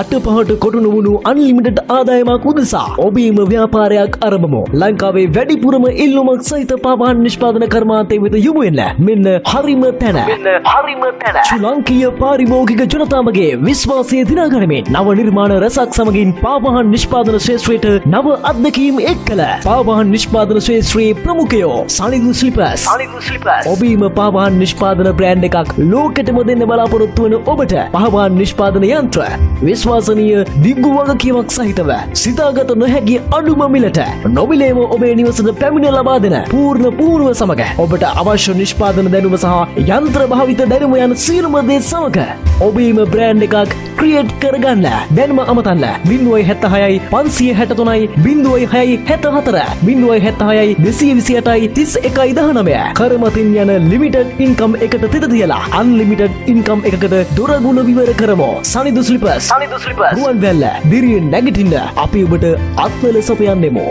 අටපහට කොටුණු වුණු අන්ලිමිටඩ් ආදායමක් උදෙසා ඔබේම ව්‍යාපාරයක් ආරම්භමු. ලංකාවේ වැඩිපුරම ඉල්ලුමක් සහිත පාවාහන නිෂ්පාදන කර්මාන්තය වෙත යොමු වෙන්න. මෙන්න හරිම තැන. ශ්‍රී ලාංකීය පාරිභෝගික ජනතාවගේ විශ්වාසය දිනා ගනිමින් නව නිර්මාණ රසක් සමගින් පාවාහන නිෂ්පාදන ක්ෂේත්‍රයට නව අත්දැකීම් එක්කල පාවාහන නිෂ්පාදන ක්ෂේත්‍රයේ ප්‍රමුඛයෝ සනිදු ස්ලිපර්ස්. ඔබේම පාවාහන නිෂ්පාදන බ්‍රෑන්ඩ් එකක් ලෝකෙටම දෙන්න බලාපොරොත්තු වන ඔබට පාවාහන නිෂ්පාදන යන්ත්‍ර විශ්වාසනීය දිග්ගු වගකීමක් සහිතව සිතාගත නොහැකි අඩුම මිලට නොමිලේම ඔබේ නිවසට පැමිණ ලබා දෙන පූර්ණ පුහුණුව සමග ඔබට අවශ්‍ය නිෂ්පාදන දැනුම සහ යන්ත්‍ර භාවිත දැනුම යන සියලුම දේ සමග ඔබේම බ්‍රෑන්ඩ් එකක් ක්‍රියේට් කරගන්න. දැන්ම අමතන්න 076යි 563යි 06යි 74 076යි 228යි 3119 කරමතින් යන ලිමිටඩ් ඉන්කම් එකට තිත තියලා අන්ලිමිටඩ් ඉන්කම් එකකට දොරගුණ විවර කරමු. සනිදු ස්ලිපර්ස් රුවන්වැල්ල දිරියෙන් නැගිටින්න අපි ඔබට අත්වල සපයන්නෙමු.